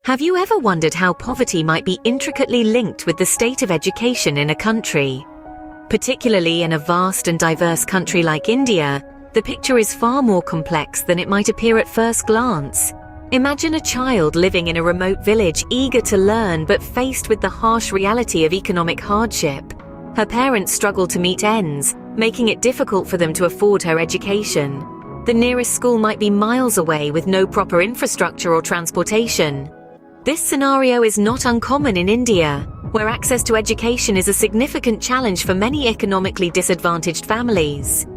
Have you ever wondered how poverty might be intricately linked with the state of education in a country? Particularly in a vast and diverse country like India, the picture is far more complex than it might appear at first glance. Imagine a child living in a remote village, eager to learn but faced with the harsh reality of economic hardship. Her parents struggle to meet ends, making it difficult for them to afford her education. The nearest school might be miles away with no proper infrastructure or transportation. This scenario is not uncommon in India, where access to education is a significant challenge for many economically disadvantaged families.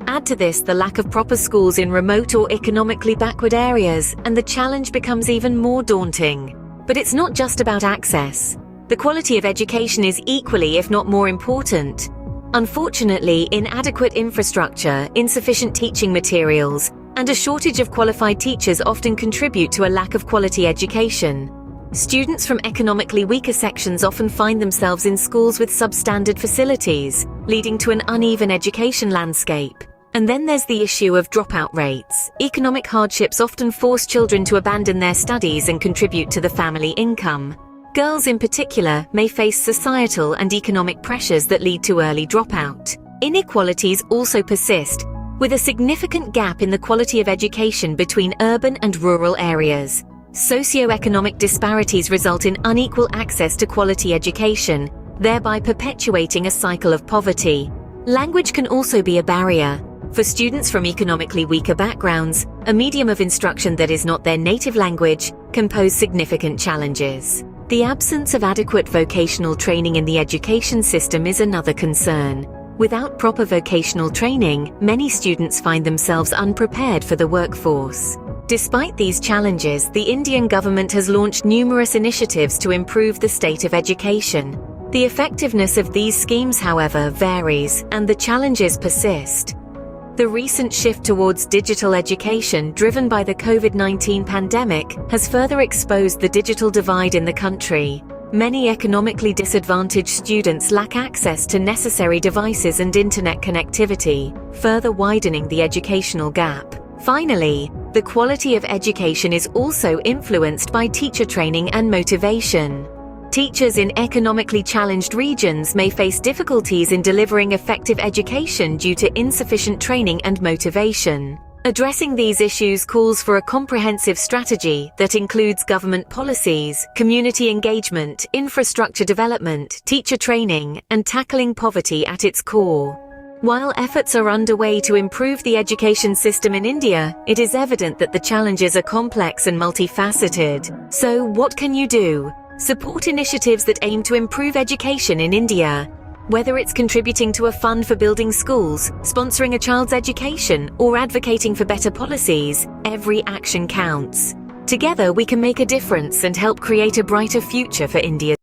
Add to this the lack of proper schools in remote or economically backward areas, and the challenge becomes even more daunting. But it's not just about access. The quality of education is equally, if not more important. Unfortunately, inadequate infrastructure, insufficient teaching materials, and a shortage of qualified teachers often contribute to a lack of quality education. Students from economically weaker sections often find themselves in schools with substandard facilities, leading to an uneven education landscape. And then there's the issue of dropout rates. Economic hardships often force children to abandon their studies and contribute to the family income. Girls in particular may face societal and economic pressures that lead to early dropout. Inequalities also persist, with a significant gap in the quality of education between urban and rural areas. Socioeconomic disparities result in unequal access to quality education, thereby perpetuating a cycle of poverty. Language can also be a barrier. For students from economically weaker backgrounds, a medium of instruction that is not their native language can pose significant challenges. The absence of adequate vocational training in the education system is another concern. Without proper vocational training, many students find themselves unprepared for the workforce. Despite these challenges, the Indian government has launched numerous initiatives to improve the state of education. The effectiveness of these schemes, however, varies, and the challenges persist. The recent shift towards digital education, driven by the COVID-19 pandemic, has further exposed the digital divide in the country. Many economically disadvantaged students lack access to necessary devices and internet connectivity, further widening the educational gap. Finally, the quality of education is also influenced by teacher training and motivation. Teachers in economically challenged regions may face difficulties in delivering effective education due to insufficient training and motivation. Addressing these issues calls for a comprehensive strategy that includes government policies, community engagement, infrastructure development, teacher training, and tackling poverty at its core. While efforts are underway to improve the education system in India, it is evident that the challenges are complex and multifaceted. So, what can you do? Support initiatives that aim to improve education in India. Whether it's contributing to a fund for building schools, sponsoring a child's education, or advocating for better policies, every action counts. Together we can make a difference and help create a brighter future for India.